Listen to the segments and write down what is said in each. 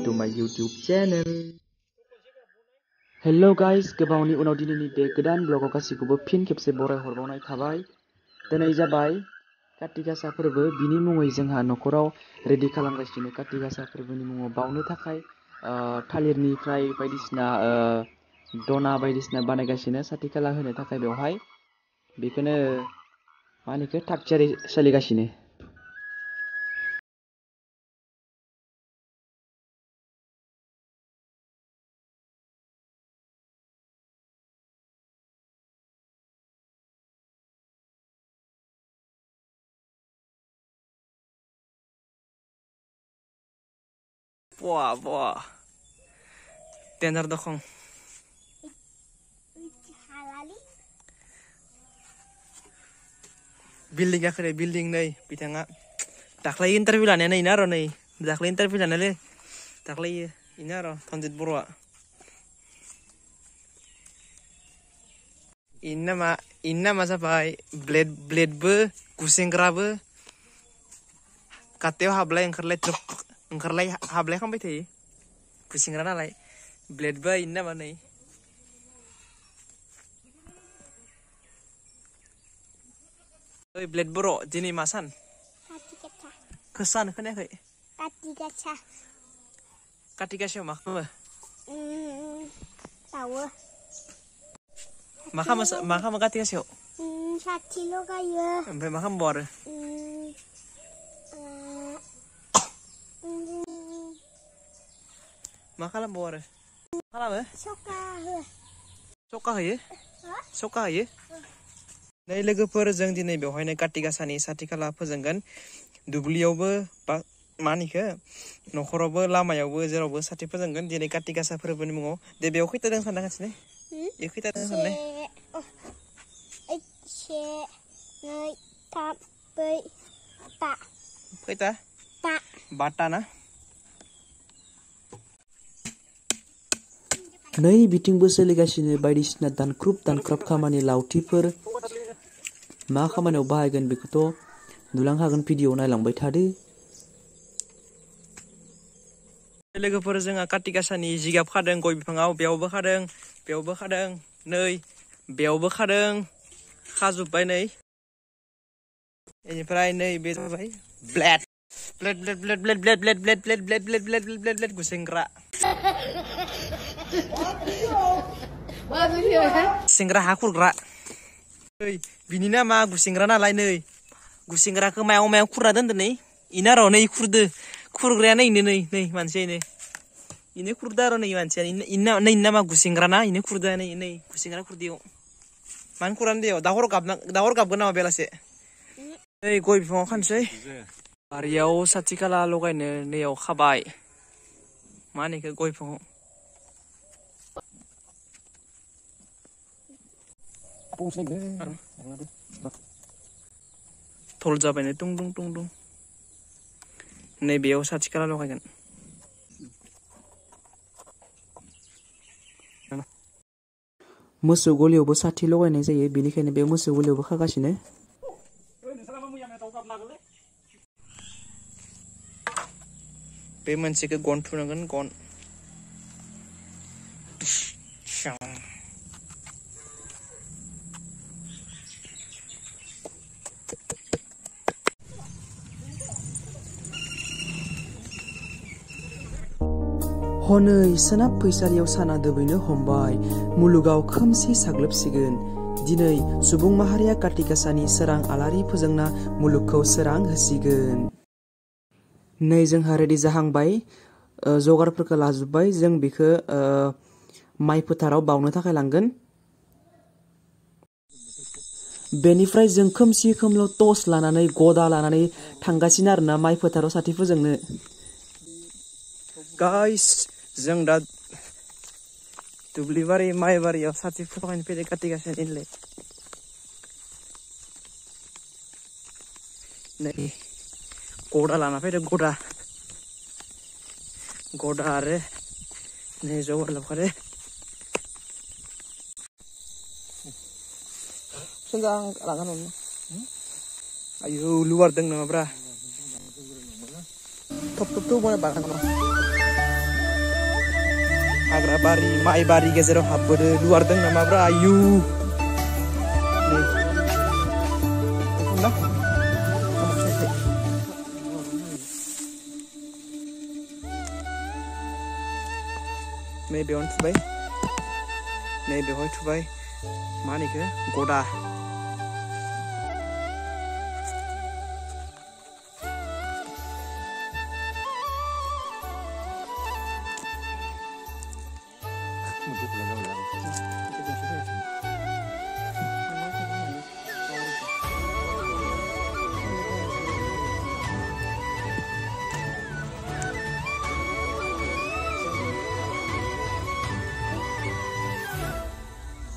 to my YouTube channel. Hello guys, गोबावनि उनाव दिनैनि बे गोदान ब्लगाव गासिखौबो फिन खेबसे बराय हरबावनाय थाबाय। दिनै जाबाय काति गासा फोरबो, बिनि मुङै जोंहा न'खराव रेडि खालामगासिनो काति गासा फोरबोनि मुङाव बावनो थाखाय थालिरनिफ्राय बायदिसिना दना बायदिसिना बानायगासिनो साथि खाला होनो थाखाय बेवहाय बेखौनो मा होनो इखो थाग थियारि सोलिगासिनो। Wah, tenar dokong. Building akhirnya building nih, bitanga. Daklay interview lah nih inaro nih, daklay interview lah nih, daklay inaro, tonjit burwa. Inna masa pai blade be, kusing kerabe, kateo hablay yang kerlay truk. Engkarlay hablay kan bete, kusing rana lay, blade be inna mana nih? Oi blade bro, jini masan. Kesan kan ya kayak? Kati gacha mak apa? Tahu. Maka kati gacha. Sati lo kaya. Sampai makan bor. Makalah bor. Makalah apa? Soka ya? Soka ya? Nay लोगोफोर जों दिनै बेवहायनो काति गासानि साथि खाला फोजोंगोन दुब्लियावबो बा मानिखो नखरावबो लामायावबो जेरावबो साथि फोजोंगोन दिनै काति गासा फोरबोनि मुङाव दे बेयाव खैता दों साननागासिनो ए खैता दों साननाय 1 2 3 4 ta खैता ta बाटा ना नै बिथिंबो सोलिगासिनो बायदिसिना दानख्रुब खामानि लावथिफोर मा खामानियाव बाहायगोन बेखौथ' नुलां हागोन भिडिअ नायलांबाय थादो। लोगोफोर जोंहा काति गासानि जिगाब खादों गय बिफाङाव बेयावबो खादों नै बेयावबो खादों खाजोबबाय नै बेनिफ्राय नै बे जाबाय ब्लेड गुसेंग्रा सेंग्रा हा खुरग्रा बिनि नामा गुसेंग्रा नालाय नै गुसेंग्राखौ मायाव खुरना दोनदो नै इना र' नै खुरग्रायानो इनो नै मानसियानो इनो खुरदो आरो नै मानसियानो इना नामा गुसेंग्रा ना इनो खुरदो नै गुसेंग्रा खुरदियाव मानो खुरानो दैयाव दाहर गाबगोन नामा बेलासे नै गय बिफाङाव खानसै बारियाव साथि खाला लगायनो नैयाव खाबाय मा होनो इखो गय बिफाङाव थल जाबायनो टुं नै बेयाव साथि खाला लगायगोन मोसौ गलियावबो साथि लगायनाय जायो बेनिखायनो बे मोसौ गलियावबो खागासिनो बे मोनसेखौ गन थुनांगोन गन हनै सोनाब फैसालियाव साना दोबैनो हमबाय मुलुगाव खोमसि साग्लोबसिगोन दिनै सुबुं माहारिया काति गासानि सोरां आलारि फोजोंना मुलुगखौ सोरां होसिगोन नै जोंहा रेडि जाहांबाय जगारफोरखौ लाजोबबाय जों बेखौ माइ फोथाराव बावनो थाखाय लांगोन बेनिफ्राय जों खोमसि खोमलाव टर्च लानानै गदा लानानै थांगासिनो आरोना माइ फोथाराव साथि फोजोंनो गाइस जों दा दुब्लिबारि माइबारियाव साथि फोजोंनो फैदों काति गासानि नै गदा लाना फैदों गदा आरो नै जगार लाबोखादो Senggang langan ono. Ayo luar deng nama bra. Top mana barang ono. हाग्रा बारि माइ बारि गेजेराव हाबबोदो लुवारदों नामाब्रा आयु नै बेयावनो थुबाय नै बेवहाय थुबाय मा होनो इखो गदा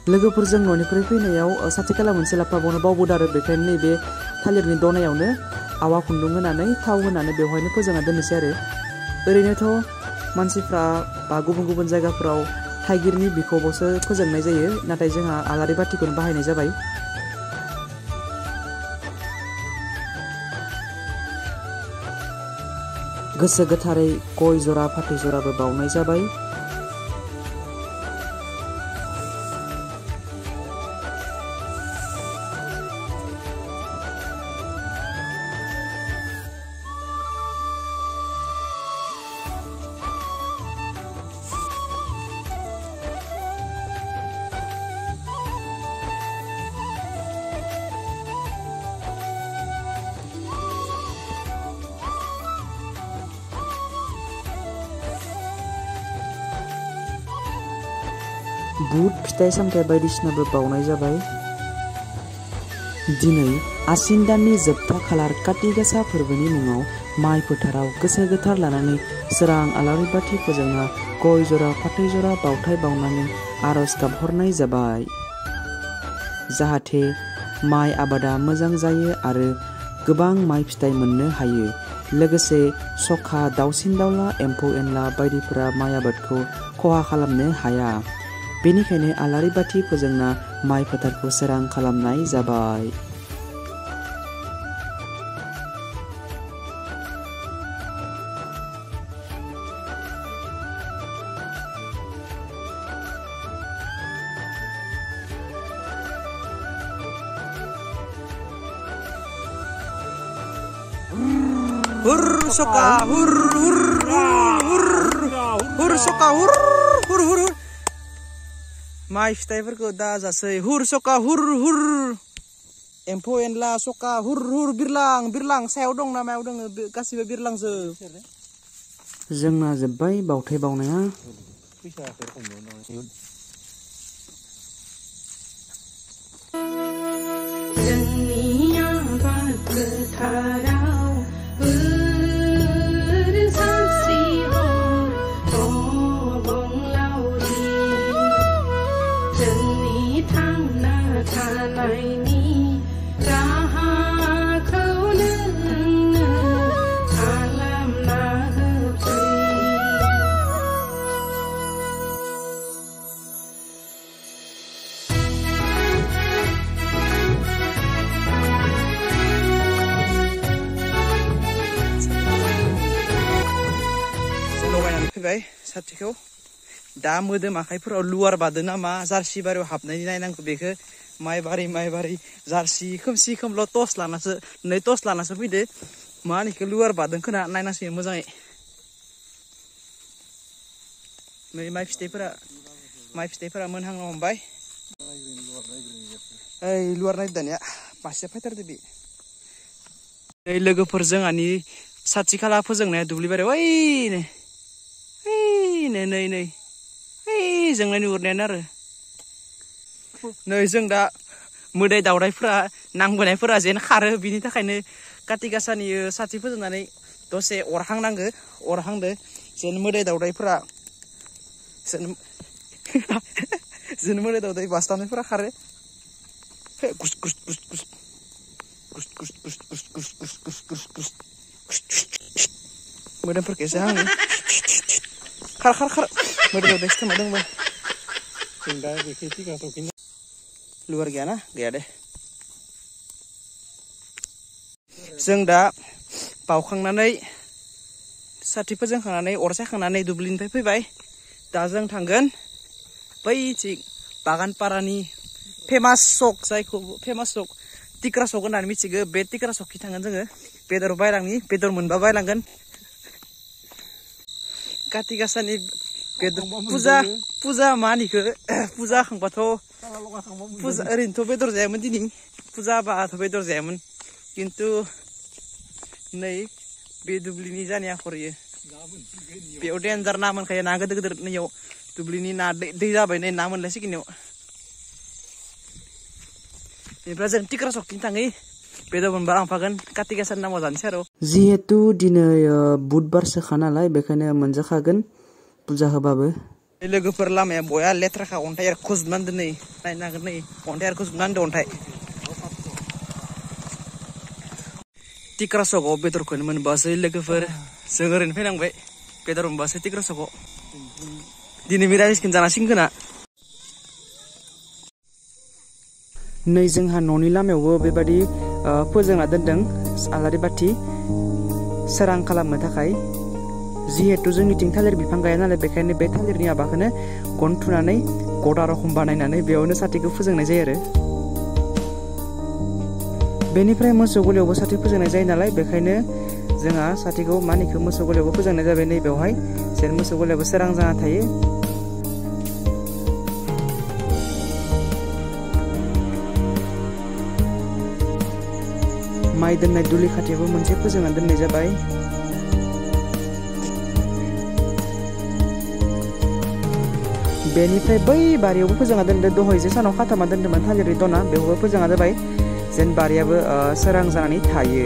लोगोफोरजों न'निफ्राय फैनायाव साथि खाला मोनसे लाफाबावनो बावबोदों आरो बेखायनो नैबे थालिरनि दनायावनो आवा खुन्दुं होनानै थाव होनानै बेवहायनो फोजोंना दोननोसै आरो ओरैनोथ' मानसिफ्रा बा गुबुन गुबुन जायगाफोराव थाइगिरनि बिखबावसो फोजोंनाय जायो नाथाय जोंहा आलारि बाथिखौनो बाहायनाय जाबाय गोसो गोथारै गय जरा फाथै जराबो बावनाय जाबाय बुट फिथाइ सामथाइ बायदिसिनाबो बावनाय जाबाय दिनै आसिन दाननि जोबथा खालार काति गासा फोरबोनि मुङाव माइ फोथाराव गोसो गोथार लानानै सोरां आलारि बाथि फोजोंना गय जरा फाथै जरा बावथाय बावनानै आरज गाबहरनाय जाबाय जाहाथे माइ आबादा मोजां जायो आरो गोबां माइ फिथाइ मोननो हायो लोगोसे सखा दाउसिन दाउला एम्फौ एनला बायदिफोरा माइ आबादखौ खहा खालामनो हाया बेनिखायनो आलारि बाथि फोजोंना माइ फोथारखौ सोरां खालामनाय जाबाय हुर सका हुर हुर हुर हुर सका हुर हुर हुर माइ फिथाइफोरखौ दाजासै हुर सका हुर हुर एम्फौ एनला सका हुर हुर बिरलां बिरलां सायाव दं ना मायाव दङ गासिबो बिरलांजोब जोंना जोब्बाय बावथाय बावनाया जोंनि आबाद फोथाराव फैबाय साथिखौ दा मोदोम आखाइफोराव लुवार बादो नामा जार्सि बारियाव हाबनायनि नायनांगौ बेखौ माइ बारि जार्सि खोमसि खोमल' टस लानासो फैदो मा होनो लुवार बादों खोना नायनांसिगोन मोजाङै नै माइ फिथाइफोरा मोनहांनो हमबाय ओइ लुवार नायदो दानिया मासे फैथारदो बे नै लोगोफोर जोंहानि साथि खाला फोजोंनाया दुब्लि बारियाव नै जोंनाय नुहुरनायानो आरो नै जों दा मोदाय दावदायफोरा नांबोनायफोरा जेन खारो बिनि थाखायनो काति गासानि साथि फोजोंनानै दसे अरहांदो जेन मोदाय दावदायफोरा जेन मोदाय दावदाय बासथाबनायफोरा खारो गुस गुस गुस गुस गुस गुस गुस गुस गुस गुस गुस गुस गुस मोदोमफोरखौ एसे हाङो खार मोदोम दावदायसो खोमादोंबा जों दा बेखौ टिका लुवार गैयाना गैया दे जों दा बावखांनानै साथि फोजोंखांनानै अर सायखांनानै दुब्लिनिफ्राय फैबाय दा जों थांगोन बैथिं बागानपारानि फेमास सक जायखौ फेमास सक टिक्रा सक होननानै मिथिगौ बे टिक्रा सकखि थांगोन जोङो बेदर बायलांनि बेदर मोनबा बायलांगोन काति गासानि बेदर फुजा मा होनिखो फुजा खांबाथ' फुजा ओरैनोथ' बेदर जायामोन दिनै फुजा बाथ' बेदर जायामोन खिन्थु नै बे दुब्लिनि जानाया खरियो बेयाव डेन्जार ना मोनखायो ना गोदोर गोदोर नैयाव दुब्लिनि ना दै जाबाय नै ना मोनलायसिगोन बेनिफ्राय जों टिक्रा सकथिं थाङै बेदर मोनबा लांफागोन काति गासानि नामाव जानोसै आरो जिहेतु दिनै बुधबारसोखा नालाय बेखायनो मोनजाखागोन फुजा होबाबो लोगोफोर लामाया बया लेथ्राखा अन्थाइ एरख'जोबनानै दोनै नायनो हागोन नै अन्थाइ एरख'जोबनानै दोन अन्थाइ टिक्रा सकआव बेदरखौनो मोनबासै लोगोफोर जों ओरैनो फैनांबाय बेदर मोनबासै टिक्रा सकआव दिनै मिरामिसखौनो जानांसिगोन खोना नै जोंहा न'नि लामायावबो बेबादि फोजोंना दोनदों आलारि बाथि सोरां खालामनो थाखाय जिहेतु जोंनिथिं थालिर बिफां गाया नालाय बेखायनो बे थालिरनि माबाखौनो गन थुनानै गदा रखम बानायनानै बेयावनो साथिखौ फोजोंनाय जायो आरो बेनिफ्राय मोसौ गलियावबो साथि फोजोंनाय जायो नालाय बेखायनो जोंहा साथिखौ मानिखौ मोसौ गलियावबो फोजोंनाय जाबाय नैबेवहाय जेन मोसौ गलियावबो सोरां जाना थायो माइ दोननाय दुलि खाथियावबो मोनसे फोजोंना दोननाय जाबाय बेनिफ्राय बै बारियावबो फोजोंना दोनदों दहाय जे सानाव खाथामा दोन्दोंमोन थालिरनि दना बेवबो फोजोंना जाबाय जेन बारियाबो सोरां जानानै थायो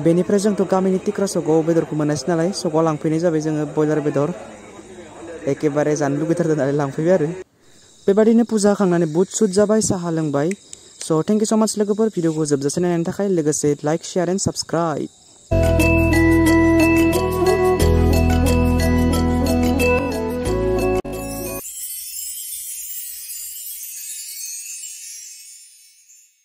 बेनिफ्राय जोंथ' गामिनि टिक्रा सकआव बेदरखौ मोनासै नालाय सकआव लांफैनाय जाबाय जोङो बयलार बेदर एखेबारे जानो लुगैथारदों नालाय लांफैबाय आरो बेबादिनो फुजा होखांनानै बुट सुट जाबाय साहा लोंबाय स' थेंक इउ स' माच लोगोफोर भिडिअखौ जोबजासे नायनायनि थाखाय लोगोसे लाइक शेयार एन्ड साबस्क्राइब